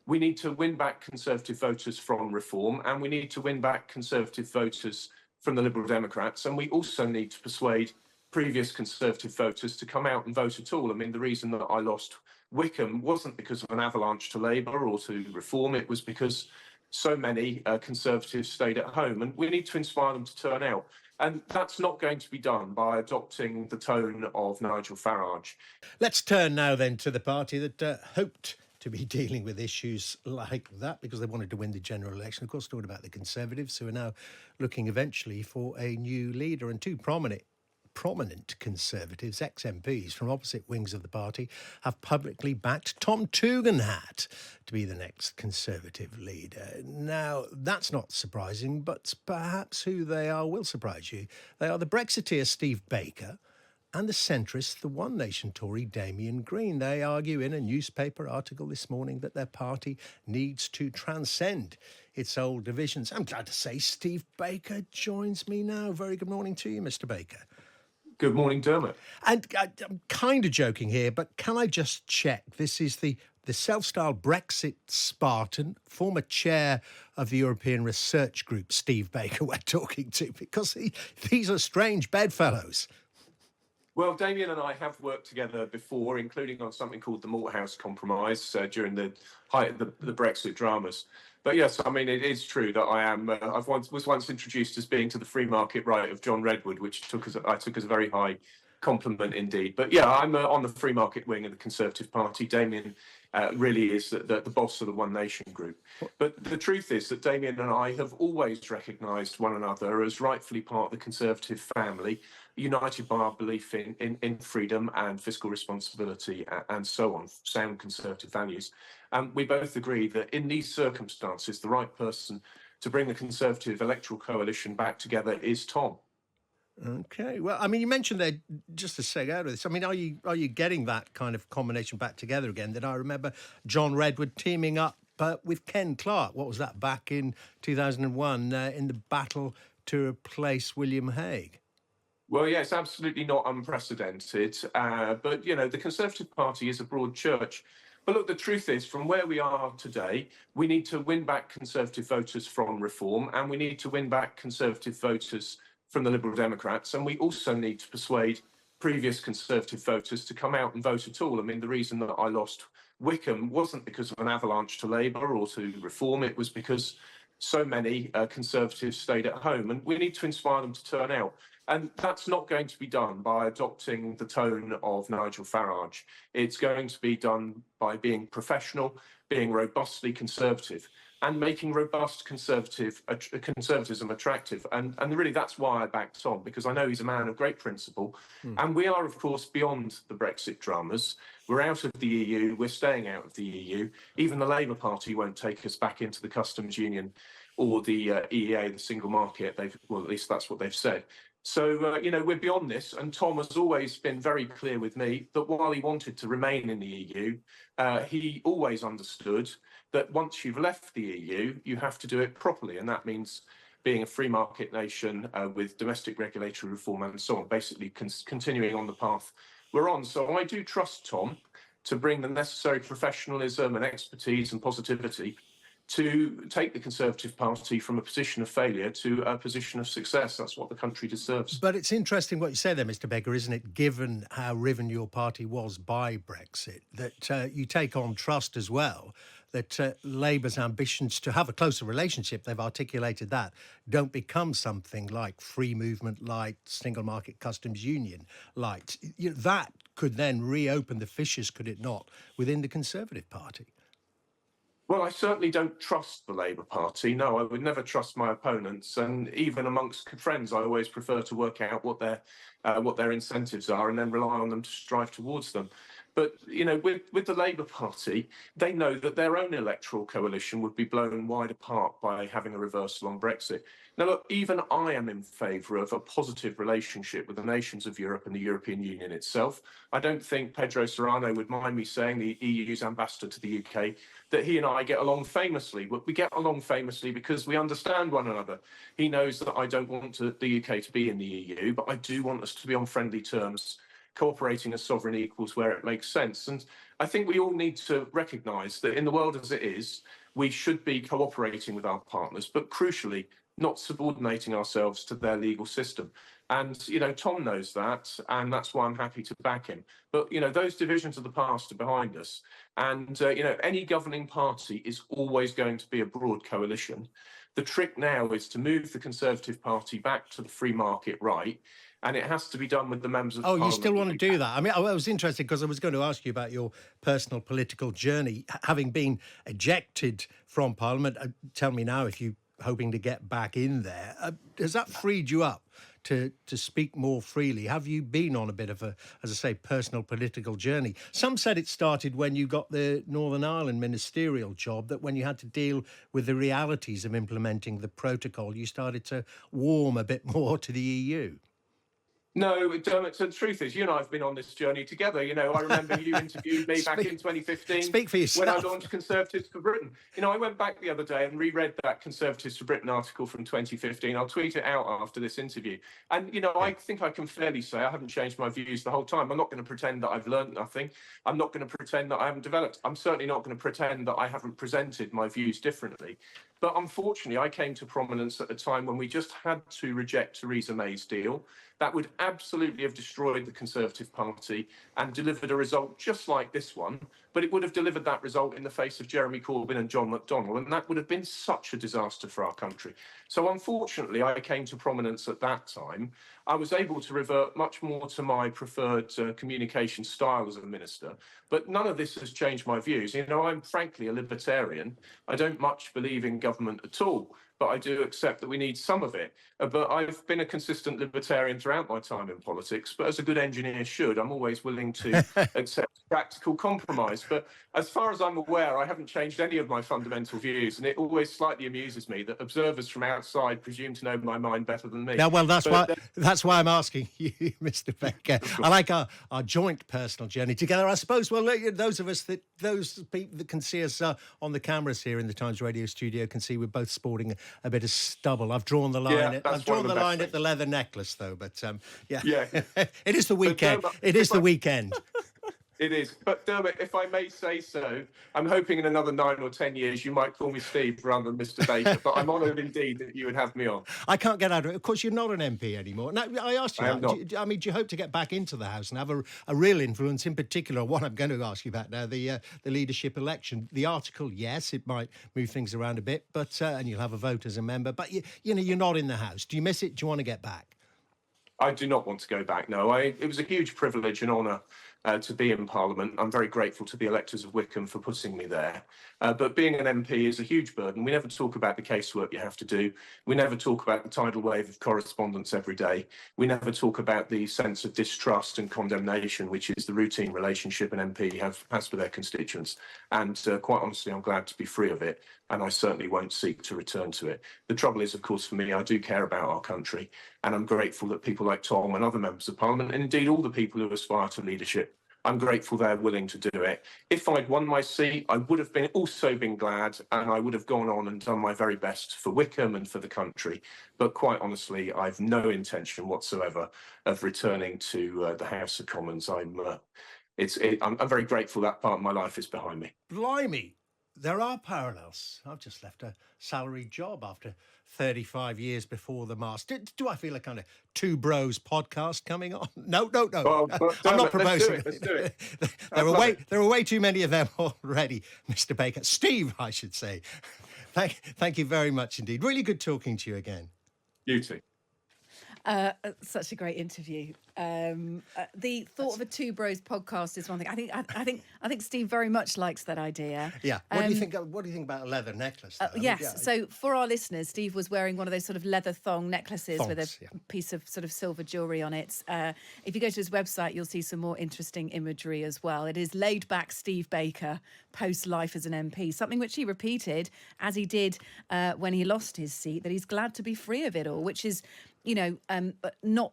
we need to win back Conservative voters from reform, and we need to win back Conservative voters from the Liberal Democrats, and we also need to persuade previous Conservative voters to come out and vote at all. I mean, the reason that I lost Wycombe wasn't because of an avalanche to Labour or to reform, it was because so many Conservatives stayed at home, and we need to inspire them to turn out. And that's not going to be done by adopting the tone of Nigel Farage. Let's turn now then to the party that hoped to be dealing with issues like that because they wanted to win the general election. Of course, talking about the Conservatives, who are now looking eventually for a new leader, and two prominent Conservatives, ex-MPs from opposite wings of the party, have publicly backed Tom Tugendhat to be the next Conservative leader. Now, that's not surprising, but perhaps who they are will surprise you. They are the Brexiteer Steve Baker and the centrist, the One Nation Tory Damien Green. They argue in a newspaper article this morning that their party needs to transcend its old divisions. I'm glad to say Steve Baker joins me now. Very good morning to you, Mr. Baker. Good morning, Dermot. And I'm kind of joking here, but can I just check? This is the self-styled Brexit Spartan, former chair of the European Research Group, Steve Baker, we're talking to, because these are strange bedfellows. Well, Damien and I have worked together before, including on something called the Malthouse Compromise during the height of the Brexit dramas. But yes, I mean, it is true that I am. Was once introduced as being to the free market right of John Redwood, which I took as a very high compliment indeed. But yeah, I'm on the free market wing of the Conservative Party. Damien really is the boss of the One Nation group. But the truth is that Damien and I have always recognised one another as rightfully part of the Conservative family, united by our belief in freedom and fiscal responsibility and so on, sound Conservative values. We both agree that in these circumstances, the right person to bring the Conservative electoral coalition back together is Tom. Okay. Well, I mean, you mentioned there just a seg out of this. I mean, are you getting that kind of combination back together again? That I remember John Redwood teaming up with Ken Clarke. What was that, back in 2001 in the battle to replace William Hague? Well, yeah, it's absolutely not unprecedented. But, you know, the Conservative Party is a broad church. But look, the truth is, from where we are today, we need to win back Conservative voters from reform, and we need to win back Conservative voters from the Liberal Democrats, and we also need to persuade previous Conservative voters to come out and vote at all. I mean, the reason that I lost Wycombe wasn't because of an avalanche to Labour or to reform, it was because so many Conservatives stayed at home, and we need to inspire them to turn out. And that's not going to be done by adopting the tone of Nigel Farage. It's going to be done by being professional, being robustly Conservative, and making robust conservatism attractive. And really, that's why I backed Tom, because I know he's a man of great principle. And we are, of course, beyond the Brexit dramas. We're out of the EU. We're staying out of the EU. Even the Labour Party won't take us back into the customs union or the EEA, the single market. Well, at least that's what they've said. So, you know, we're beyond this. And Tom has always been very clear with me that while he wanted to remain in the EU, he always understood that once you've left the EU, you have to do it properly. And that means being a free market nation with domestic regulatory reform and so on, basically continuing on the path we're on. So I do trust Tom to bring the necessary professionalism and expertise and positivity to take the Conservative Party from a position of failure to a position of success. That's what the country deserves. But it's interesting what you say there, Mr. Baker, isn't it, given how riven your party was by Brexit, that you take on trust as well, that Labour's ambitions to have a closer relationship, they've articulated that, don't become something like free movement light, single market customs union light. You know, that could then reopen the fissures, could it not, within the Conservative Party? Well, I certainly don't trust the Labour Party. No, I would never trust my opponents. And even amongst friends, I always prefer to work out what their incentives are and then rely on them to strive towards them. But, you know, with the Labour Party, they know that their own electoral coalition would be blown wide apart by having a reversal on Brexit. Now, look, even I am in favour of a positive relationship with the nations of Europe and the European Union itself. I don't think Pedro Serrano would mind me saying, the EU's ambassador to the UK, that he and I get along famously. We get along famously because we understand one another. He knows that I don't want the UK to be in the EU, but I do want us to be on friendly terms cooperating as sovereign equals where it makes sense. And I think we all need to recognise that in the world as it is, we should be cooperating with our partners, but crucially, not subordinating ourselves to their legal system. And, Tom knows that, and that's why I'm happy to back him. But, those divisions of the past are behind us. And, any governing party is always going to be a broad coalition. The trick now is to move the Conservative Party back to the free market right, and it has to be done with the members of Parliament. Oh, you still want to do that? I mean, I was interested because I was going to ask you about your personal political journey. Having been ejected from Parliament, tell me now if you're hoping to get back in there. Has that freed you up to speak more freely? Have you been on a bit of a, as I say, personal political journey? Some said it started when you got the Northern Ireland ministerial job, that when you had to deal with the realities of implementing the protocol, you started to warm a bit more to the EU. No, Dermot, so the truth is, you and I have been on this journey together. I remember you interviewed me back in 2015. Speak for yourself. When I launched Conservatives for Britain. I went back the other day and reread that Conservatives for Britain article from 2015. I'll tweet it out after this interview. And, I think I can fairly say I haven't changed my views the whole time. I'm not going to pretend that I've learned nothing. I'm not going to pretend that I haven't developed. I'm certainly not going to pretend that I haven't presented my views differently. But unfortunately, I came to prominence at a time when we just had to reject Theresa May's deal. That would absolutely have destroyed the Conservative Party and delivered a result just like this one. But it would have delivered that result in the face of Jeremy Corbyn and John McDonnell. And that would have been such a disaster for our country. So unfortunately, I came to prominence at that time. I was able to revert much more to my preferred communication style as a minister. But none of this has changed my views. I'm frankly a libertarian. I don't much believe in government at all, but I do accept that we need some of it. But I've been a consistent libertarian throughout my time in politics, but as a good engineer should, I'm always willing to accept practical compromise. But as far as I'm aware, I haven't changed any of my fundamental views, and it always slightly amuses me that observers from outside presume to know my mind better than me. Now, well, that's why I'm asking you, Mr. Baker. I like our joint personal journey together. I suppose, well, those people that can see us on the cameras here in the Times Radio studio can see we're both sporting a bit of stubble. I've drawn the line. I've drawn the line at the leather necklace, though. But yeah. It is the weekend. It is the weekend. It is. But Dermot, if I may say so, I'm hoping in another 9 or 10 years you might call me Steve rather than Mr. Baker. But I'm honoured indeed that you would have me on. I can't get out of it. Of course, you're not an MP anymore. Now, I asked you, do you hope to get back into the House and have a real influence, in particular, what I'm going to ask you about now, the leadership election? The article, yes, it might move things around a bit, but and you'll have a vote as a member. But, you're not in the House. Do you miss it? Do you want to get back? I do not want to go back, no. It was a huge privilege and honour to be in Parliament. I'm very grateful to the electors of Wycombe for putting me there. But being an MP is a huge burden. We never talk about the casework you have to do. We never talk about the tidal wave of correspondence every day. We never talk about the sense of distrust and condemnation, which is the routine relationship an MP has with their constituents. And quite honestly, I'm glad to be free of it. And I certainly won't seek to return to it. The trouble is, of course, for me, I do care about our country. And I'm grateful that people like Tom and other members of Parliament, and indeed all the people who aspire to leadership, I'm grateful they're willing to do it. If I'd won my seat, I would have also been glad, and I would have gone on and done my very best for Wycombe and for the country. But quite honestly, I've no intention whatsoever of returning to the House of Commons. I'm very grateful that part of my life is behind me. Blimey. There are parallels. I've just left a salaried job after 35 years before the mast. Do I feel a kind of Two Bros podcast coming on? No. Well, I'm not proposing. Let's do it. There are way too many of them already, Mr. Baker. Steve, I should say. Thank you very much indeed. Really good talking to you again. You too. Such a great interview. The thought of a Two Bros podcast is one thing. I think Steve very much likes that idea. Yeah. What do you think? What do you think about a leather necklace? Yes. So for our listeners, Steve was wearing one of those sort of leather thong necklaces with a piece of sort of silver jewellery on it. If you go to his website, you'll see some more interesting imagery as well. It is laid back Steve Baker post life as an MP, something which he repeated as he did when he lost his seat, that he's glad to be free of it all, which is, not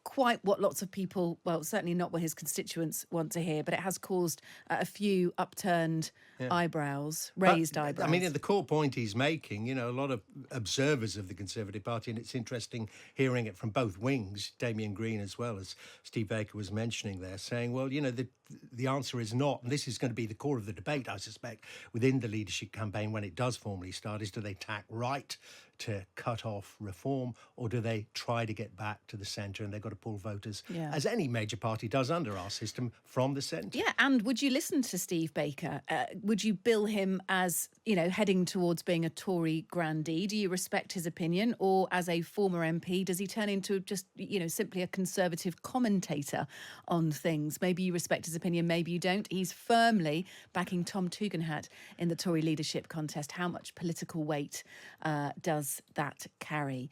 quite what lots of people, well, certainly not what his constituents want to hear, but it has caused a few upturned eyebrows, raised eyebrows. I mean, the core point he's making, a lot of observers of the Conservative Party, and it's interesting hearing it from both wings, Damien Green as well as Steve Baker was mentioning there, saying, well, the answer is not, and this is going to be the core of the debate, I suspect, within the leadership campaign when it does formally start, is do they tack right to cut off reform, or do they try to get back to the centre, and they've got to pull voters, as any major party does under our system, from the centre? Yeah, and would you listen to Steve Baker? Would you bill him as, heading towards being a Tory grandee? Do you respect his opinion? Or as a former MP, does he turn into just, simply a Conservative commentator on things? Maybe you respect his opinion, maybe you don't. He's firmly backing Tom Tugendhat in the Tory leadership contest. How much political weight does that carry?